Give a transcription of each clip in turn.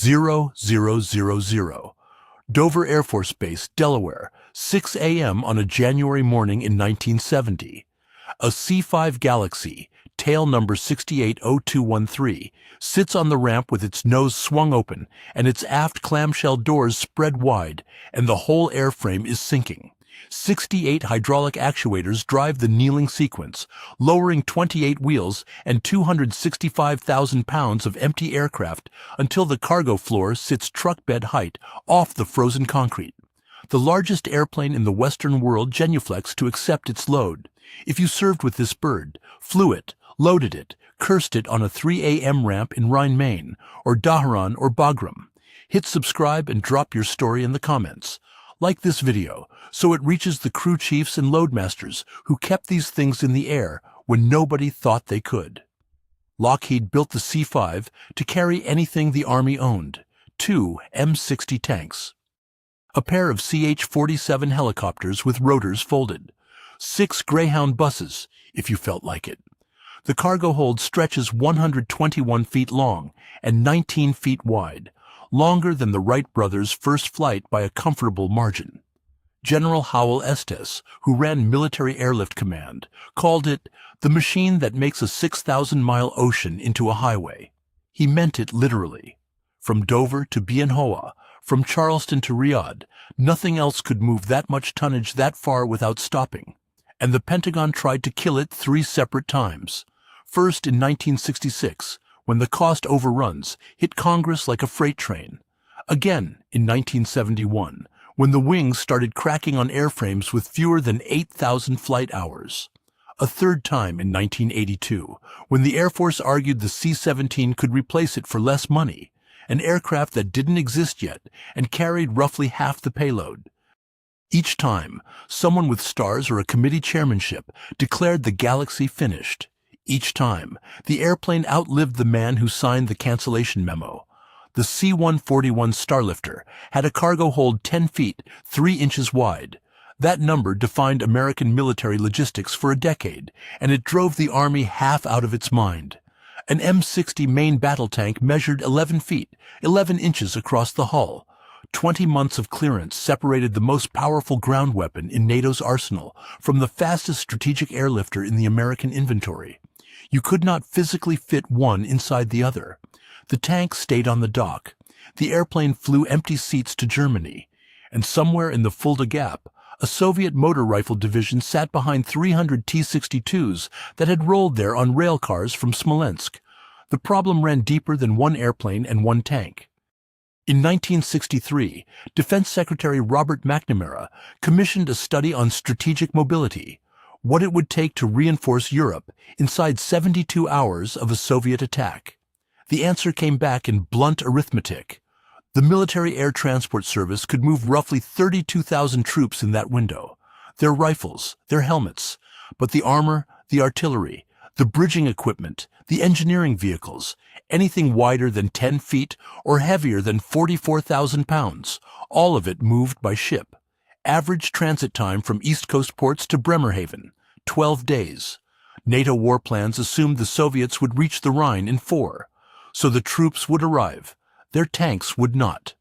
0000, Dover Air Force Base, Delaware, 6 a.m. on a January morning in 1970. A C-5 Galaxy, tail number 680213, sits on the ramp with its nose swung open and its aft clamshell doors spread wide, and the whole airframe is sinking. 68 hydraulic actuators drive the kneeling sequence, lowering 28 wheels and 265,000 pounds of empty aircraft until the cargo floor sits truck bed height off the frozen concrete. The largest airplane in the Western world genuflects to accept its load. If you served with this bird, flew it, loaded it, cursed it on a 3 a.m. ramp in Rhine-Main, or Dhahran or Bagram, hit subscribe and drop your story in the comments. Like this video so it reaches the crew chiefs and loadmasters who kept these things in the air when nobody thought they could. Lockheed built the C-5 to carry anything the Army owned: 2 M60 tanks, a pair of CH-47 helicopters with rotors folded, 6 Greyhound buses, if you felt like it. The cargo hold stretches 121 feet long and 19 feet wide, longer than the Wright brothers' first flight by a comfortable margin. General Howell Estes, who ran Military Airlift Command, called it the machine that makes a 6,000-mile ocean into a highway. He meant it literally. From Dover to Bien Hoa, from Charleston to Riyadh, nothing else could move that much tonnage that far without stopping. And the Pentagon tried to kill it 3 separate times. First in 1966, when the cost overruns hit Congress like a freight train. Again in 1971, when the wings started cracking on airframes with fewer than 8,000 flight hours. A third time in 1982, when the Air Force argued the C-17 could replace it for less money, an aircraft that didn't exist yet and carried roughly half the payload. Each time, someone with stars or a committee chairmanship declared the Galaxy finished. Each time, the airplane outlived the man who signed the cancellation memo. The C-141 Starlifter had a cargo hold 10 feet, 3 inches wide. That number defined American military logistics for a decade, and it drove the Army half out of its mind. An M60 main battle tank measured 11 feet, 11 inches across the hull. 20 months of clearance separated the most powerful ground weapon in NATO's arsenal from the fastest strategic airlifter in the American inventory. You could not physically fit one inside the other. The tank stayed on the dock. The airplane flew empty seats to Germany. And somewhere in the Fulda Gap, a Soviet motor rifle division sat behind 300 T-62s that had rolled there on rail cars from Smolensk. The problem ran deeper than one airplane and one tank. In 1963, Defense Secretary Robert McNamara commissioned a study on strategic mobility, what it would take to reinforce Europe inside 72 hours of a Soviet attack. The answer came back in blunt arithmetic. The Military Air Transport Service could move roughly 32,000 troops in that window. Their rifles, their helmets, but the armor, the artillery, the bridging equipment, the engineering vehicles, anything wider than 10 feet or heavier than 44,000 pounds, all of it moved by ship. Average transit time from East Coast ports to Bremerhaven, 12 days. NATO war plans assumed the Soviets would reach the Rhine in 4. So the troops would arrive. Their tanks would not.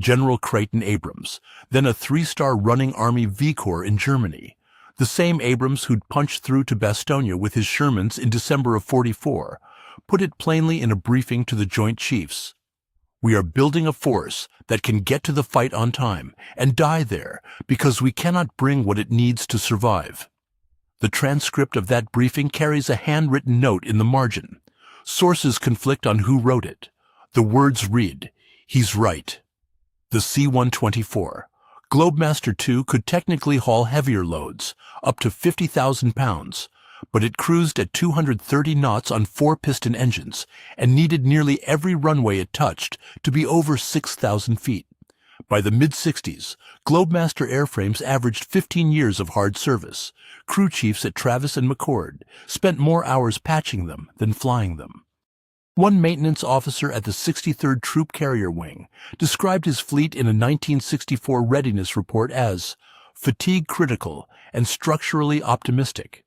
General M1 Abrams, then a 3-star running Army V Corps in Germany, the same Abrams who'd punched through to Bastogne with his Shermans in December of '44, put it plainly in a briefing to the Joint Chiefs. We are building a force that can get to the fight on time and die there because we cannot bring what it needs to survive. The transcript of that briefing carries a handwritten note in the margin. Sources conflict on who wrote it. The words read, "He's right." The C-124, Globemaster II, could technically haul heavier loads, up to 50,000 pounds, but it cruised at 230 knots on 4-piston engines and needed nearly every runway it touched to be over 6,000 feet. By the mid-60s, Globemaster airframes averaged 15 years of hard service. Crew chiefs at Travis and McCord spent more hours patching them than flying them. One maintenance officer at the 63rd Troop Carrier Wing described his fleet in a 1964 readiness report as fatigue critical and structurally optimistic.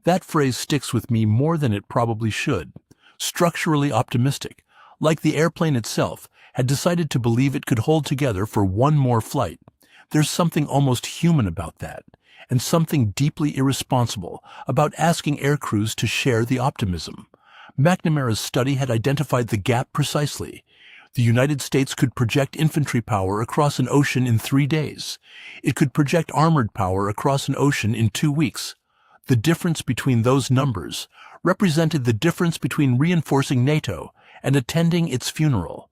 That phrase sticks with me more than it probably should. Structurally optimistic, like the airplane itself, had decided to believe it could hold together for one more flight. There's something almost human about that, and something deeply irresponsible about asking air crews to share the optimism. McNamara's study had identified the gap precisely. The United States could project infantry power across an ocean in 3 days. It could project armored power across an ocean in 2 weeks. The difference between those numbers represented the difference between reinforcing NATO and attending its funeral.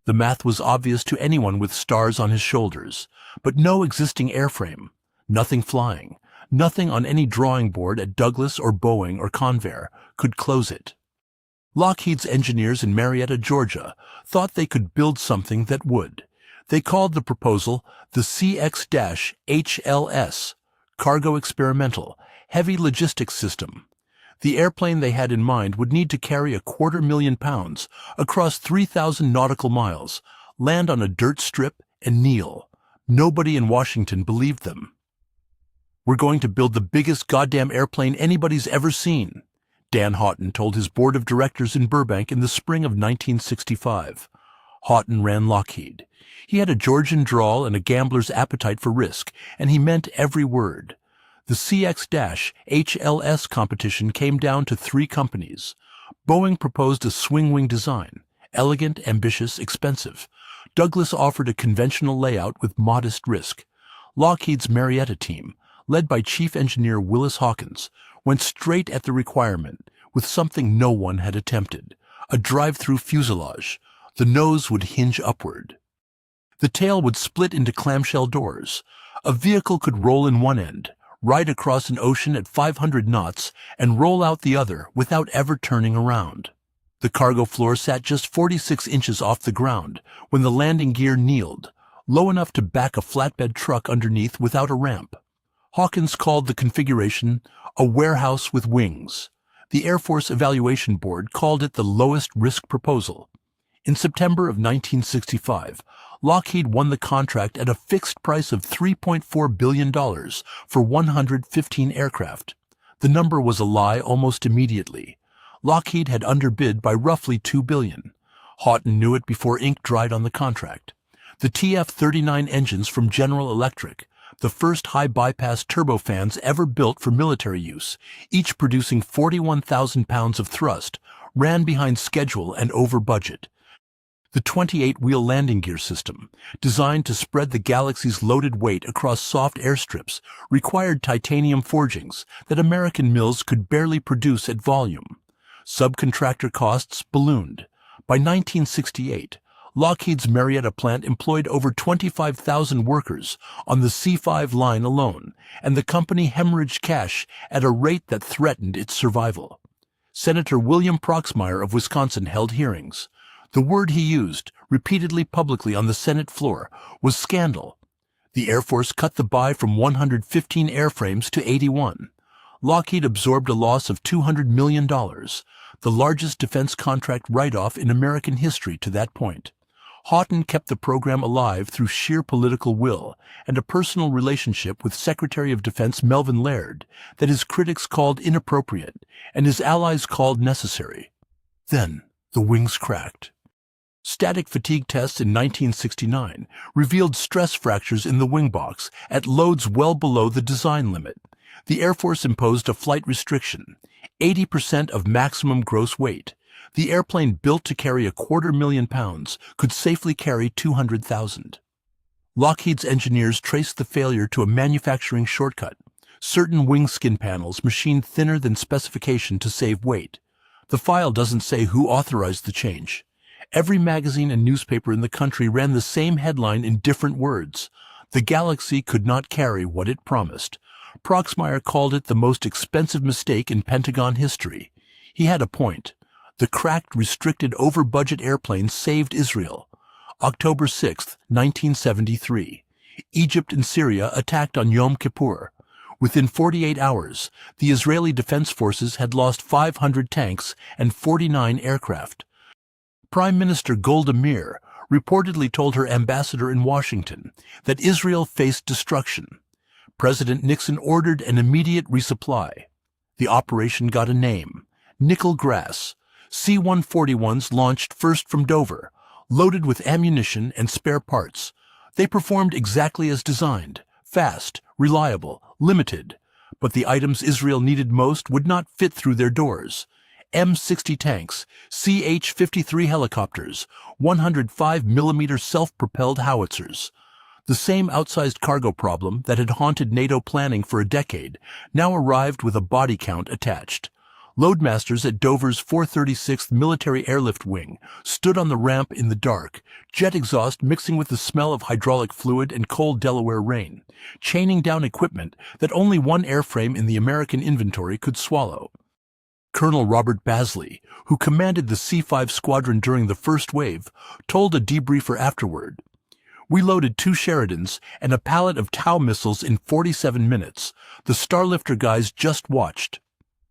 The math was obvious to anyone with stars on his shoulders, but no existing airframe, nothing flying, nothing on any drawing board at Douglas or Boeing or Convair could close it. Lockheed's engineers in Marietta, Georgia, thought they could build something that would. They called the proposal the CX-HLS, Cargo Experimental, Heavy Logistics System. The airplane they had in mind would need to carry 250,000 pounds across 3,000 nautical miles, land on a dirt strip, and kneel. Nobody in Washington believed them. "We're going to build the biggest goddamn airplane anybody's ever seen," Dan Houghton told his board of directors in Burbank in the spring of 1965. Houghton ran Lockheed. He had a Georgian drawl and a gambler's appetite for risk, and he meant every word. The CX-HLS competition came down to 3 companies. Boeing proposed a swing-wing design, elegant, ambitious, expensive. Douglas offered a conventional layout with modest risk. Lockheed's Marietta team, led by Chief Engineer Willis Hawkins, went straight at the requirement with something no one had attempted, a drive-through fuselage. The nose would hinge upward. The tail would split into clamshell doors. A vehicle could roll in one end, ride across an ocean at 500 knots, and roll out the other without ever turning around. The cargo floor sat just 46 inches off the ground when the landing gear kneeled, low enough to back a flatbed truck underneath without a ramp. Hawkins called the configuration a warehouse with wings. The Air Force Evaluation Board called it the lowest risk proposal. In September of 1965, Lockheed won the contract at a fixed price of $3.4 billion for 115 aircraft. The number was a lie almost immediately. Lockheed had underbid by roughly $2 billion. Houghton knew it before ink dried on the contract. The TF-39 engines from General Electric, the first high-bypass turbofans ever built for military use, each producing 41,000 pounds of thrust, ran behind schedule and over budget. The 28-wheel landing gear system, designed to spread the Galaxy's loaded weight across soft airstrips, required titanium forgings that American mills could barely produce at volume. Subcontractor costs ballooned. By 1968, Lockheed's Marietta plant employed over 25,000 workers on the C-5 line alone, and the company hemorrhaged cash at a rate that threatened its survival. Senator William Proxmire of Wisconsin held hearings. The word he used, repeatedly publicly on the Senate floor, was scandal. The Air Force cut the buy from 115 airframes to 81. Lockheed absorbed a loss of $200 million, the largest defense contract write-off in American history to that point. Houghton kept the program alive through sheer political will and a personal relationship with Secretary of Defense Melvin Laird that his critics called inappropriate and his allies called necessary. Then the wings cracked. Static fatigue tests in 1969 revealed stress fractures in the wing box at loads well below the design limit. The Air Force imposed a flight restriction, 80% of maximum gross weight. The airplane built to carry 250,000 pounds could safely carry 200,000. Lockheed's engineers traced the failure to a manufacturing shortcut. Certain wing skin panels machined thinner than specification to save weight. The file doesn't say who authorized the change. Every magazine and newspaper in the country ran the same headline in different words. The Galaxy could not carry what it promised. Proxmire called it the most expensive mistake in Pentagon history. He had a point. The cracked, restricted, over-budget airplane saved Israel. October 6, 1973. Egypt and Syria attacked on Yom Kippur. Within 48 hours, the Israeli Defense Forces had lost 500 tanks and 49 aircraft. Prime Minister Golda Meir reportedly told her ambassador in Washington that Israel faced destruction. President Nixon ordered an immediate resupply. The operation got a name, Nickel Grass. C-141s launched first from Dover. loaded with ammunition and spare parts. They performed exactly as designed, fast, reliable, limited. But the items Israel needed most would not fit through their doors. M60 tanks, CH-53 helicopters, 105mm self-propelled howitzers. The same outsized cargo problem that had haunted NATO planning for a decade now arrived with a body count attached. Loadmasters at Dover's 436th Military Airlift Wing stood on the ramp in the dark, jet exhaust mixing with the smell of hydraulic fluid and cold Delaware rain, chaining down equipment that only one airframe in the American inventory could swallow. Colonel Robert Basley, who commanded the C-5 squadron during the first wave, told a debriefer afterward, "We loaded 2 Sheridans and a pallet of Tau missiles in 47 minutes. The Starlifter guys just watched."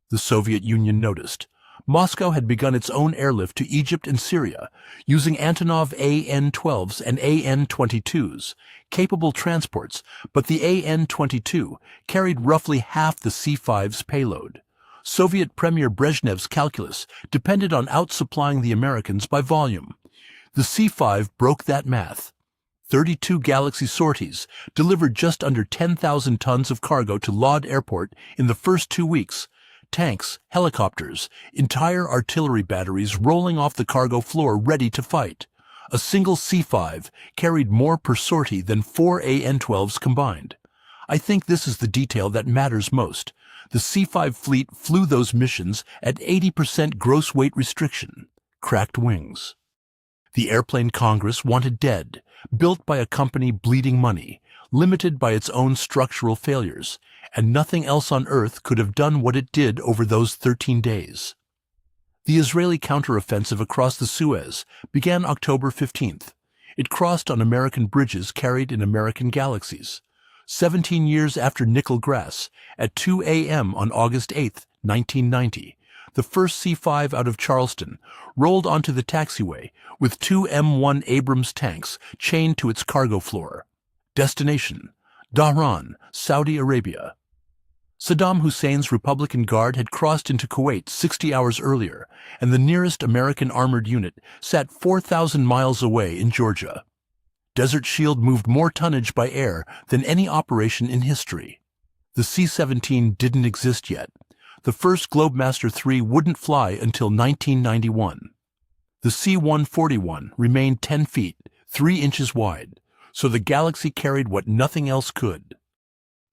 The Soviet Union noticed. Moscow had begun its own airlift to Egypt and Syria, using Antonov AN-12s and AN-22s, capable transports, but the AN-22 carried roughly half the C-5's payload. Soviet Premier Brezhnev's calculus depended on outsupplying the Americans by volume. The C-5 broke that math. 32 Galaxy sorties delivered just under 10,000 tons of cargo to Lod Airport in the first 2 weeks. Tanks, helicopters, entire artillery batteries rolling off the cargo floor ready to fight. A single C-5 carried more per sortie than 4 AN-12s combined. I think this is the detail that matters most. The C-5 fleet flew those missions at 80% gross weight restriction. Cracked wings. The airplane Congress wanted dead, built by a company bleeding money, limited by its own structural failures, and nothing else on Earth could have done what it did over those 13 days. The Israeli counteroffensive across the Suez began October 15th. It crossed on American bridges carried in American Galaxies. 17 years after Nickel Grass, at 2 a.m. on August 8, 1990, the first C-5 out of Charleston rolled onto the taxiway with 2 M1 Abrams tanks chained to its cargo floor. Destination: Dhahran, Saudi Arabia. Saddam Hussein's Republican Guard had crossed into Kuwait 60 hours earlier, and the nearest American armored unit sat 4,000 miles away in Georgia. Desert Shield moved more tonnage by air than any operation in history. The C-17 didn't exist yet. The first Globemaster III wouldn't fly until 1991. The C-141 remained 10 feet, 3 inches wide, so the Galaxy carried what nothing else could.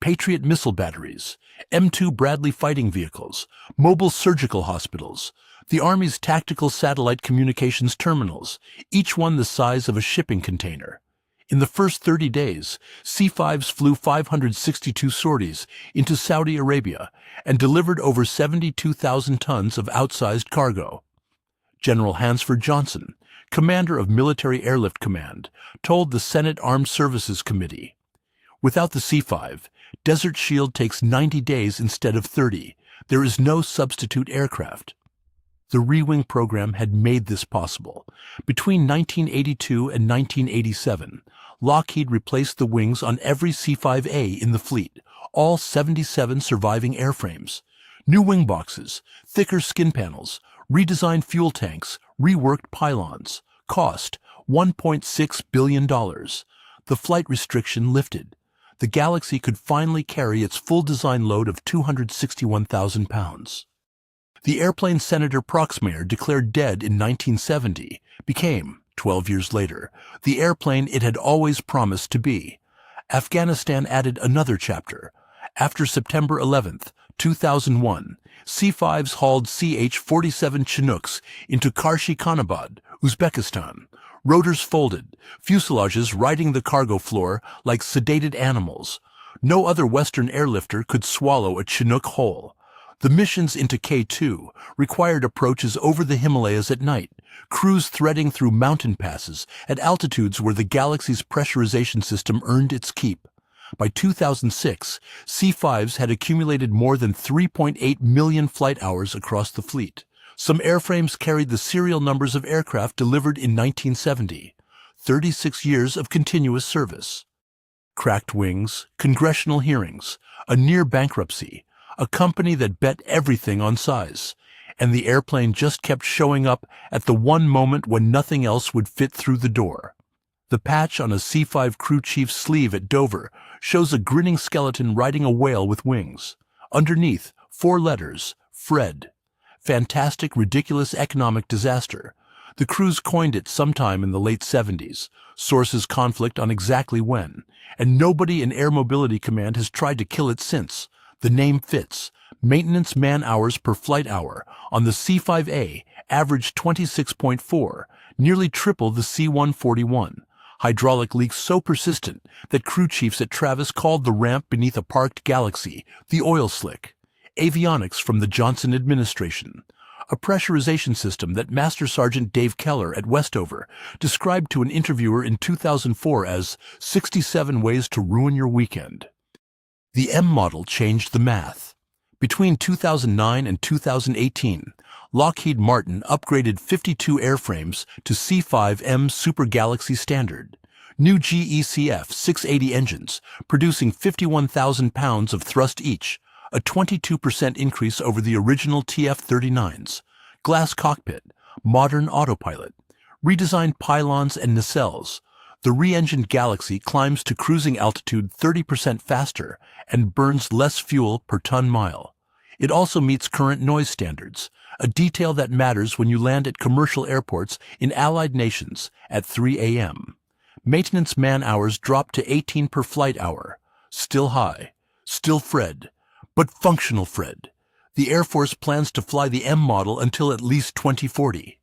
Patriot missile batteries, M2 Bradley fighting vehicles, mobile surgical hospitals, the Army's tactical satellite communications terminals, each one the size of a shipping container. In the first 30 days, C-5s flew 562 sorties into Saudi Arabia and delivered over 72,000 tons of outsized cargo. General Hansford Johnson, commander of Military Airlift Command, told the Senate Armed Services Committee, "Without the C-5, Desert Shield takes 90 days instead of 30. There is no substitute aircraft." The re-wing program had made this possible. Between 1982 and 1987, Lockheed replaced the wings on every C-5A in the fleet, all 77 surviving airframes. New wing boxes, thicker skin panels, redesigned fuel tanks, reworked pylons. Cost $1.6 billion. The flight restriction lifted. The Galaxy could finally carry its full design load of 261,000 pounds. The airplane Senator Proxmire declared dead in 1970 became, 12 years later, the airplane it had always promised to be. Afghanistan added another chapter. After September 11, 2001, C-5s hauled CH-47 Chinooks into Karshi-Khanabad, Uzbekistan. Rotors folded, fuselages riding the cargo floor like sedated animals. No other Western airlifter could swallow a Chinook whole. The missions into K2 required approaches over the Himalayas at night, crews threading through mountain passes at altitudes where the Galaxy's pressurization system earned its keep. By 2006, C-5s had accumulated more than 3.8 million flight hours across the fleet. Some airframes carried the serial numbers of aircraft delivered in 1970. 36 years of continuous service. Cracked wings, congressional hearings, a near bankruptcy, a company that bet everything on size, and the airplane just kept showing up at the one moment when nothing else would fit through the door. The patch on a C-5 crew chief's sleeve at Dover shows a grinning skeleton riding a whale with wings. Underneath, 4 letters, Fred. Fantastic, ridiculous economic disaster. The crews coined it sometime in the late 70s. Sources conflict on exactly when, and nobody in Air Mobility Command has tried to kill it since. The name fits. Maintenance man-hours per flight hour on the C-5A averaged 26.4, nearly triple the C-141. Hydraulic leaks so persistent that crew chiefs at Travis called the ramp beneath a parked Galaxy the oil slick. Avionics from the Johnson administration. A pressurization system that Master Sergeant Dave Keller at Westover described to an interviewer in 2004 as 67 ways to ruin your weekend. The M model changed the math. Between 2009 and 2018, Lockheed Martin upgraded 52 airframes to C-5M Super Galaxy standard. New GECF 680 engines, producing 51,000 pounds of thrust each, a 22% increase over the original TF-39s. Glass cockpit, modern autopilot, redesigned pylons and nacelles. The re-engined Galaxy climbs to cruising altitude 30% faster and burns less fuel per ton-mile. It also meets current noise standards, a detail that matters when you land at commercial airports in allied nations at 3 a.m. Maintenance man-hours dropped to 18 per flight hour. Still high. Still Fred. But functional Fred. The Air Force plans to fly the M model until at least 2040.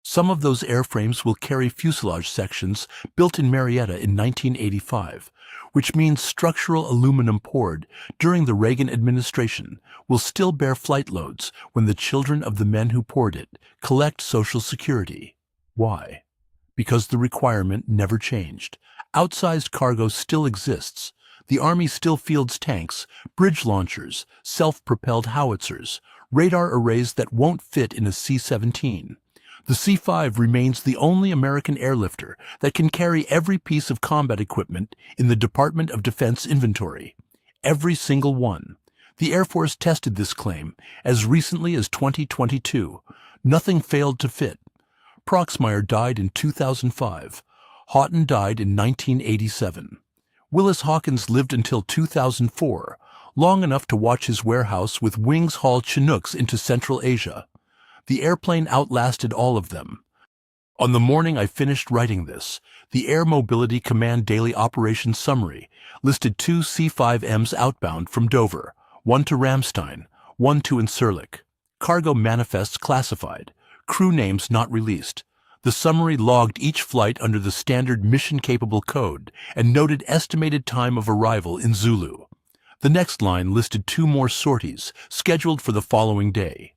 Some of those airframes will carry fuselage sections built in Marietta in 1985, which means structural aluminum poured during the Reagan administration will still bear flight loads when the children of the men who poured it collect Social Security. Why? Because the requirement never changed. Outsized cargo still exists. The Army still fields tanks, bridge launchers, self-propelled howitzers, radar arrays that won't fit in a C-17. The C-5 remains the only American airlifter that can carry every piece of combat equipment in the Department of Defense inventory. Every single one. The Air Force tested this claim as recently as 2022. Nothing failed to fit. Proxmire died in 2005. Houghton died in 1987. Willis Hawkins lived until 2004, long enough to watch his warehouse with wings haul Chinooks into Central Asia. The airplane outlasted all of them. On the morning I finished writing this, the Air Mobility Command Daily Operations Summary listed 2 C-5Ms outbound from Dover, 1 to Ramstein, 1 to Incirlik. Cargo manifests classified, crew names not released. The summary logged each flight under the standard mission-capable code and noted estimated time of arrival in Zulu. The next line listed 2 more sorties, scheduled for the following day.